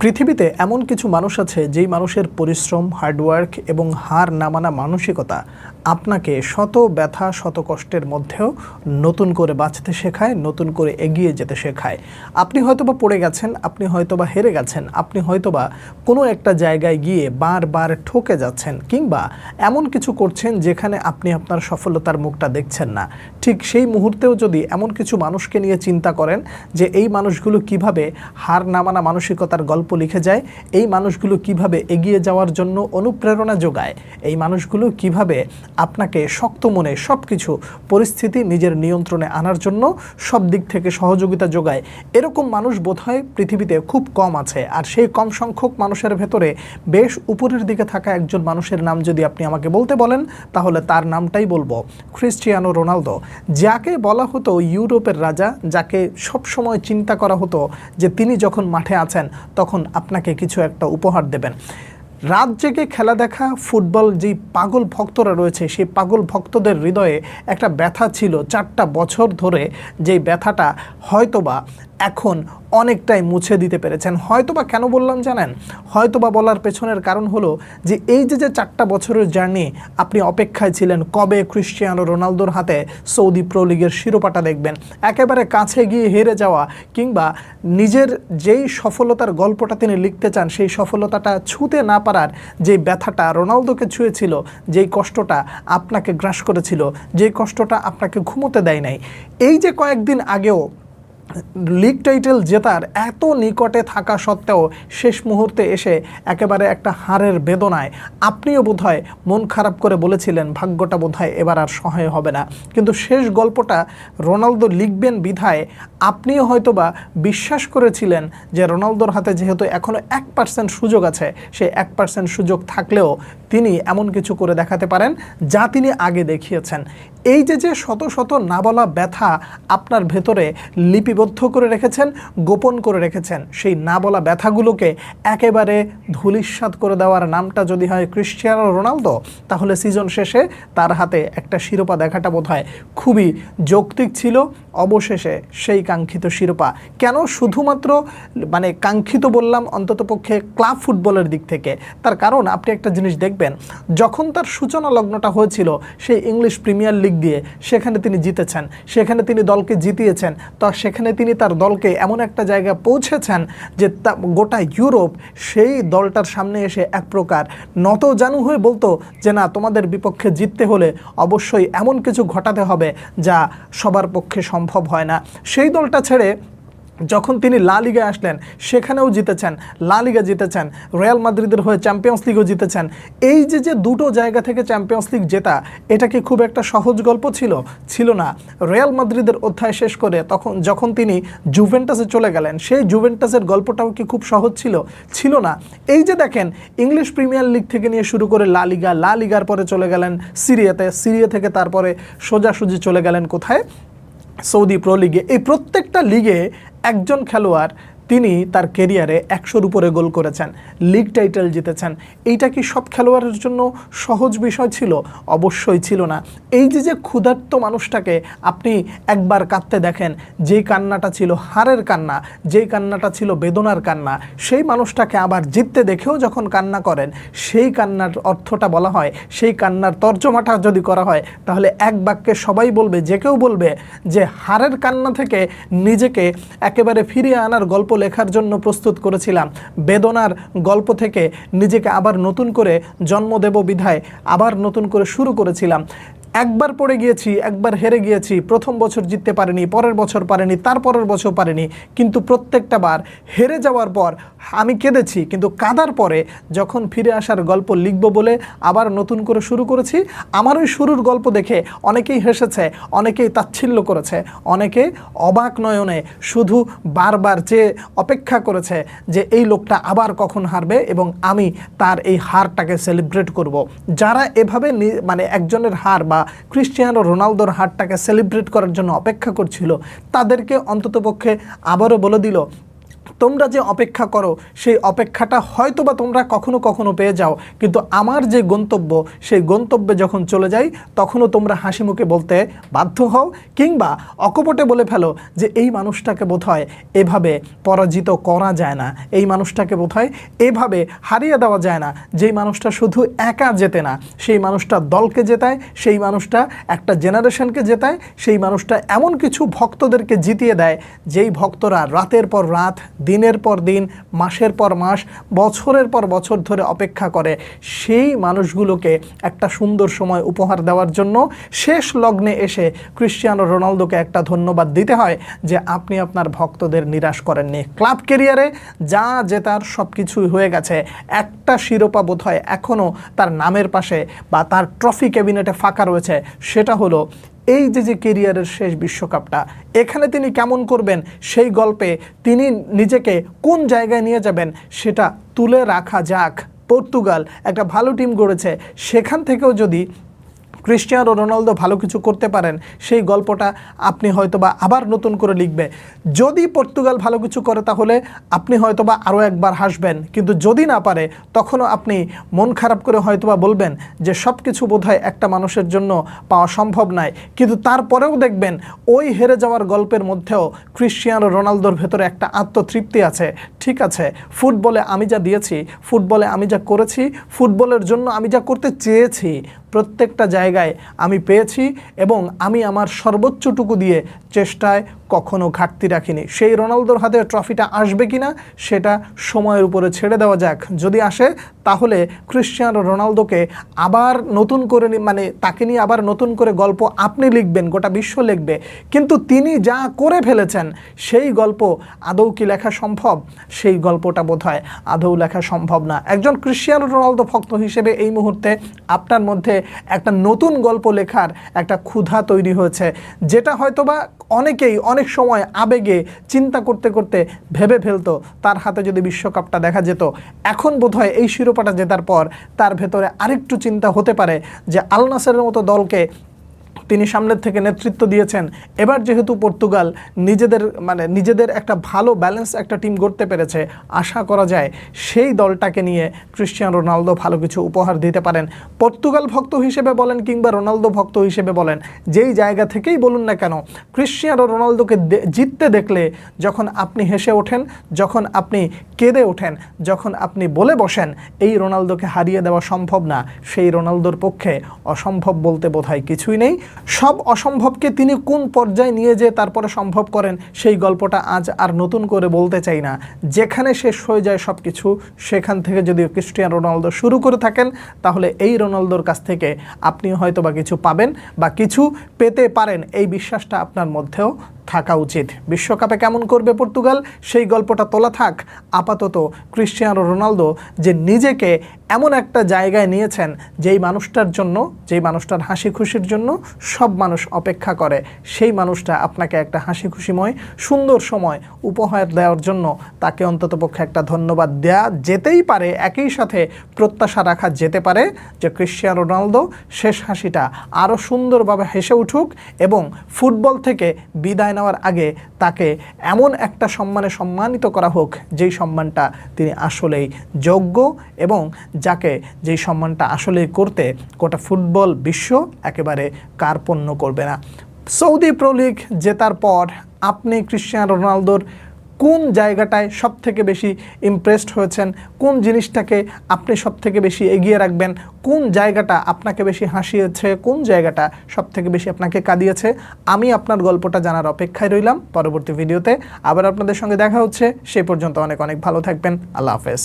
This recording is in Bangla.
পৃথিবীতে এমন কিছু মানুষ আছে যেই মানুষের পরিশ্রম, হার্ডওয়ার্ক এবং হার না মানা মানসিকতা আপনাকে শত ব্যথা, শত কষ্টের মধ্যেও নতুন করে বাঁচতে শেখায়, নতুন করে এগিয়ে যেতে শেখায়। আপনি হয়তোবা পড়ে গেছেন, আপনি হয়তোবা হেরে গেছেন, আপনি হয়তোবা কোনো একটা জায়গায় গিয়ে বারবার ঠকে যাচ্ছেন, কিংবা এমন কিছু করছেন যেখানে আপনি আপনার সফলতার মুখটা দেখছেন না। ঠিক সেই মুহূর্তেও যদি এমন কিছু মানুষকে নিয়ে চিন্তা করেন যে এই মানুষগুলো কিভাবে হার না মানা মানসিকতার গল্প লিখে যায়, এই মানুষগুলো কিভাবে এগিয়ে যাওয়ার জন্য অনুপ্রেরণা যোগায়, এই মানুষগুলো কিভাবে আপনাকে শক্ত মনে সব কিছু পরিস্থিতি নিজের নিয়ন্ত্রণে আনার জন্য সব দিক থেকে সহযোগিতা যোগায়, এরকম মানুষ বোধহয় পৃথিবীতে খুব কম আছে। আর সেই কম সংখ্যক মানুষের ভেতরে বেশ উপরের দিকে থাকা একজন মানুষের নাম যদি আপনি আমাকে বলতে বলেন, তাহলে তার নামটাই বলবো, ক্রিস্টিয়ানো রোনালদো। যাকে বলা হতো ইউরোপের রাজা, যাকে সবসময় চিন্তা করা হতো যে তিনি যখন মাঠে আছেন তখন আপনাকে কিছু একটা উপহার দেবেন। রাত জেগে খেলা দেখা ফুটবল যেই পাগল ভক্তরা রয়েছে, সেই পাগল ভক্তদের হৃদয়ে একটা ব্যথা ছিল 4টা বছর ধরে, যেই ব্যথাটা হয়তোবা এখন অনেকটাই মুছে দিতে পেরেছেন। হয়তোবা কেন বললাম জানেন? হয়তোবা বলার পেছনের কারণ হলো যে এই যে 4টা বছরের জার্নি, আপনি অপেক্ষায় ছিলেন কবে ক্রিস্টিয়ানো রোনালদোর হাতে সৌদি প্রো লিগের শিরোপাটা দেখবেন। একেবারে কাছে গিয়ে হেরে যাওয়া, কিংবা নিজের যেই সফলতার গল্পটা তিনি লিখতে চান সেই সফলতাটা ছুঁতে না পারার যেই ব্যথাটা রোনালদোকে ছুঁয়েছিল, যেই কষ্টটা আপনাকে গ্রাস করেছিল, যেই কষ্টটা আপনাকে ঘুমোতে দেয় নাই। এই যে কয়েকদিন আগেও লিগ টাইটেল জেতার এত নিকটে থাকা সত্ত্বেও শেষ মুহূর্তে এসে একেবারে একটা হারের বেদনায় আপনিও বোধহয় মন খারাপ করে বলেছিলেন ভাগ্যটা বোধহয় এবার আর সহায় হবে না। কিন্তু শেষ গল্পটা রোনালদো লিখবেন বিধায় আপনিও হয়তোবা বিশ্বাস করেছিলেন যে রোনালদোর হাতে যেহেতু এখনও 1% সুযোগ আছে, সেই 1% সুযোগ থাকলেও তিনি এমন কিছু করে দেখাতে পারেন যা তিনি আগে দেখিয়েছেন। এই যে শত শত না বলা ব্যথা আপনার ভেতরে লিপিবদ্ধ করে রেখেছেন, গোপন করে রেখেছেন, সেই না বলা ব্যথাগুলোকে একেবারে ধূলিসাৎ করে দেওয়ার নামটা যদি হয় ক্রিস্টিয়ানো রোনালদো, তাহলে সিজন শেষে তার হাতে একটা শিরোপা দেখাটা বোধহয় খুবই যৌক্তিক ছিল। অবশেষে সেই কাঙ্ক্ষিত শিরোপা, কেন শুধুমাত্র কাঙ্ক্ষিত বললাম, অন্ততপক্ষে ক্লাব ফুটবলের দিক থেকে, তার কারণ আপনি একটা জিনিস দেখবেন, যখন তার সূচনা লগ্নটা হয়েছিল সেই ইংলিশ প্রিমিয়ার লিগ দিয়ে, সেখানে তিনি জিতেছেন, সেখানে তিনি দলকে জিতিয়েছেন, তো সেখানে তিনি তার দলকে এমন একটা জায়গায় পৌঁছেছেন যে গোটা ইউরোপ সেই দলটার সামনে এসে এক প্রকার নতজানু হয়ে বলতো যে না, তোমাদের বিপক্ষে জিততে হলে অবশ্যই এমন কিছু ঘটাতে হবে যা সবার পক্ষে সম্ভব হয় না। সেই দলটা ছেড়ে যখন তিনি লা লিগায় আসলেন, সেখানেও জিতেছেন, লা লিগা জিতেছেন, রিয়াল মাদ্রিদের হয়ে চ্যাম্পিয়ন্স লিগও জিতেছেন। এই যে দুটো জায়গা থেকে চ্যাম্পিয়ন্স লিগ জেতা, এটা কি খুব একটা সহজ গল্প ছিল? ছিল না। রিয়াল মাদ্রিদের অধ্যায় শেষ করে যখন তিনি জুভেন্টাসে চলে গেলেন, সেই জুভেন্টাসের গল্পটাও কি খুব সহজ ছিল? ছিল না। এই যে দেখেন, ইংলিশ প্রিমিয়ার লিগ থেকে নিয়ে শুরু করে লা লিগার পরে চলে গেলেন সিরিয়াতে, সিরিয়া থেকে তারপরে সোজাসুজি চলে গেলেন কোথায়? সৌদি প্রো লিগে। এই প্রত্যেকটা লিগে একজন খেলোয়াড় তিনি তার কেরিয়ারে 100-র উপরে গোল করেছেন, লিগ টাইটেল জিতেছেন। এইটা কি সব খেলোয়াড়ের জন্য সহজ বিষয় ছিল? অবশ্যই ছিল না। এই যে ক্ষুধার্ত মানুষটাকে আপনি একবার কাঁদতে দেখেন, যেই কান্নাটা ছিল হারের কান্না, যেই কান্নাটা ছিল বেদনার কান্না, সেই মানুষটাকে আবার জিততে দেখেও যখন কান্না করেন, সেই কান্নার অর্থটা বলা হয়, সেই কান্নার তর্জমাটা যদি করা হয়, তাহলে এক বাক্যে সবাই বলবে, যে কেউ বলবে যে হারের কান্না থেকে নিজেকে একেবারে ফিরিয়ে আনার গল্প লেখার জন্য প্রস্তুত করেছিলাম, বেদনার গল্প থেকে নিজেকে আবার নতুন করে জন্ম দেব বিধায় আবার নতুন করে শুরু করেছিলাম। একবার পড়ে গিয়েছি, একবার হেরে গিয়েছি, প্রথম বছর জিততে পারিনি, পরের বছর পারিনি, তার পরের বছর পারিনি, কিন্তু প্রত্যেকটা বার হেরে যাওয়ার পর আমি কেঁদেছি, কিন্তু কাঁদার পরে যখন ফিরে আসার গল্প লিখব বলে আবার নতুন করে শুরু করেছি, আমার ওই শুরুর গল্প দেখে অনেকেই হেসেছে, অনেকেই তাচ্ছিল্য করেছে, অনেকে অবাক নয়নে শুধু বারবার যে অপেক্ষা করেছে যে এই লোকটা আবার কখন হারবে এবং আমি তার এই হারটাকে সেলিব্রেট করব। যারা এভাবে একজনের হার বা ক্রিস্টিয়ানো রোনালদোর হারটাকে সেলিব্রেট করার জন্য অপেক্ষা করছিল, তাদেরকে অন্ততপক্ষে আবারও বলে দিল তোমরা যে অপেক্ষা করো সেই অপেক্ষাটা হয়তোবা তোমরা কখনো কখনো পেয়ে যাও, কিন্তু আমার যে গন্তব্য সেই গন্তব্যে যখন চলে যাই তখনও তোমরা হাসি মুখে বলতে বাধ্য হও, কিংবা অকপটে বলে ফেলো যে এই মানুষটাকে বোধহয় এভাবে পরাজিত করা যায় না, এই মানুষটাকে বোধহয় এভাবে হারিয়ে দেওয়া যায় না। যেই মানুষটা শুধু একা জেতে না, সেই মানুষটা দলকে জেতায়, সেই মানুষটা একটা জেনারেশনকে জেতায়, সেই মানুষটা এমন কিছু ভক্তদেরকে জিতিয়ে দেয় যেই ভক্তরা রাতের পর রাত, দিনের পর দিন, মাসের পর মাস, বছরের পর বছর ধরে অপেক্ষা করে। সেই মানুষগুলোকে একটা সুন্দর সময় উপহার দেওয়ার জন্য শেষ লগ্নে এসে ক্রিশ্চিয়ানো রোনালদোকে একটা ধন্যবাদ দিতে হয় যে আপনি আপনার ভক্তদের নিরাশ করেননি। ক্লাব ক্যারিয়ারে যা জেতার সব কিছুই হয়ে গেছে, একটা শিরোপা বোধহয় এখনও তার নামের পাশে বা তার ট্রফি ক্যাবিনেটে ফাঁকা রয়েছে, সেটা হলো এই যে ক্যারিয়ারের শেষ বিশ্বকাপটা। এখানে তিনি কেমন করবেন, সেই গল্পে তিনি নিজেকে কোন জায়গায় নিয়ে যাবেন সেটা তুলে রাখা যাক। পর্তুগাল একটা ভালো টিম গড়েছে, সেখান থেকেও যদি ক্রিশ্চিয়ানো রোনালদো ভালো কিছু করতে পারেন, সেই গল্পটা আপনি হয়তোবা আবার নতুন করে লিখবে। যদি পর্তুগাল ভালো কিছু করে তাহলে আপনি হয়তোবা আরও একবার হাসবেন, কিন্তু যদি না পারে তখনও আপনি মন খারাপ করে হয়তোবা বলবেন যে সব কিছু বোধহয় একটা মানুষের জন্য পাওয়া সম্ভব নয়। কিন্তু তারপরেও দেখবেন ওই হেরে যাওয়ার গল্পের মধ্যেও ক্রিশ্চিয়ানো রোনালদোর ভেতরে একটা আত্মতৃপ্তি আছে। ঠিক আছে, ফুটবলে আমি যা দিয়েছি, ফুটবলে আমি যা করেছি, ফুটবলের জন্য আমি যা করতে চেয়েছি, প্রত্যেকটা জায়গায় আমি পেয়েছি এবং আমি আমার সর্বোচ্চটুকু দিয়ে চেষ্টায় কখনো ঘাটতি রাখিনি। সেই রোনালদোর হাতে ট্রফিটা আসবে কিনা সেটা সময়ের উপরে ছেড়ে দেওয়া যাক। যদি আসে তাহলে ক্রিশ্চিয়ানো রোনালদোকে আবার নতুন করে তাকে নিয়ে আবার নতুন করে গল্প আপনি লিখবেন, গোটা বিশ্ব লিখবে। কিন্তু তিনি যা করে ফেলেছেন সেই গল্প আদৌ কি লেখা সম্ভব? সেই গল্পটা বোধহয় আদৌ লেখা সম্ভব না। একজন ক্রিশ্চিয়ানো রোনালদো ভক্ত হিসেবে এই মুহূর্তে আপনার মধ্যে একটা নতুন গল্প লেখার একটা ক্ষুধা তৈরি হয়েছে, যেটা হয়তোবা অনেকেই অনেক সময় আবেগে চিন্তা করতে করতে ভেবে ফেলতো তার হাতে যদি বিশ্বকাপটা দেখা যেত। এখন বোধহয় এই শিরোপাটা জেতার পর তার ভেতরে আরেকটু চিন্তা হতে পারে যে আল নাসেরের মতো দলকে তিনি সামনের থেকে নেতৃত্ব দিয়েছেন। এবার যেহেতু পর্তুগাল নিজেদের একটা ভালো ব্যালেন্স একটা টিম গড়তে পেরেছে, আশা করা যায় সেই দলটাকে নিয়ে ক্রিশ্চিয়ানো রোনালদো ভালো কিছু উপহার দিতে পারেন। পর্তুগাল ভক্ত হিসেবে বলেন কিংবা রোনালদো ভক্ত হিসেবে বলেন, যেই জায়গা থেকেই বলুন না কেন, ক্রিশ্চিয়ানো রোনালদোকে জিততে দেখলে যখন আপনি হেসে ওঠেন, যখন আপনি কেঁদে ওঠেন, যখন আপনি বলে বসেন এই রোনালদোকে হারিয়ে দেওয়া সম্ভব না, সেই রোনালদোর পক্ষে অসম্ভব বলতে বোধহয় কিছুই নেই। সব অসম্ভবকে তিনি কোন পর্যায়ে নিয়ে যেয়ে তারপরে সম্ভব করেন সেই গল্পটা আজ আর নতুন করে বলতে চাই না। যেখানে শেষ হয়ে যায় সব কিছু, সেখান থেকে যদি ক্রিশ্চিয়ানো রোনালদো শুরু করে থাকেন তাহলে এই রোনালদোর কাছ থেকে আপনি হয়তো বা কিছু পাবেন বা কিছু পেতে পারেন, এই বিশ্বাসটা আপনার মধ্যেও থাকা উচিত। বিশ্বকাপে কেমন করবে পর্তুগাল সেই গল্পটা তোলা থাক। আপাতত ক্রিশ্চিয়ানো রোনালদো যে নিজেকে এমন একটা জায়গায় নিয়েছেন যেই মানুষটার জন্য, যেই মানুষটার হাসি খুশির জন্য সব মানুষ অপেক্ষা করে, সেই মানুষটা আপনাকে একটা হাসি খুশিময় সুন্দর সময় উপহার দেওয়ার জন্য তাকে অন্ততপক্ষে একটা ধন্যবাদ দেয়া যেতেই পারে। একই সাথে প্রত্যাশা রাখা যেতে পারে যে ক্রিশ্চিয়ানো রোনালদো শেষ হাসিটা আরও সুন্দরভাবে হেসে উঠুক এবং ফুটবল থেকে বিদায় নেওয়ার আগে তাকে এমন একটা সম্মানে সম্মানিত করা হোক যেই সম্মানটা তিনি আসলেই যোগ্য এবং যাকে যেই সম্মানটা আসলেই করতে গোটা ফুটবল বিশ্ব একেবারে কার্পণ্য করবে না। সৌদি প্রো লিগ জেতার পর আপনি ক্রিশ্চিয়ানো রোনালদোর কোন জায়গাটায় সব থেকে বেশি ইমপ্রেসড হয়েছেন, কোন জিনিসটাকে আপনি সব থেকে বেশি এগিয়ে রাখবেন, কোন জায়গাটা আপনাকে বেশি হাসিয়েছে, কোন জায়গাটা সব থেকে বেশি আপনাকে কাঁদিয়েছে? আমি আপনার গল্পটা জানার অপেক্ষায় রইলাম। পরবর্তী ভিডিওতে আবার আপনাদের সঙ্গে দেখা হচ্ছে। সেই পর্যন্ত অনেক অনেক ভালো থাকবেন। আল্লাহ হাফেজ।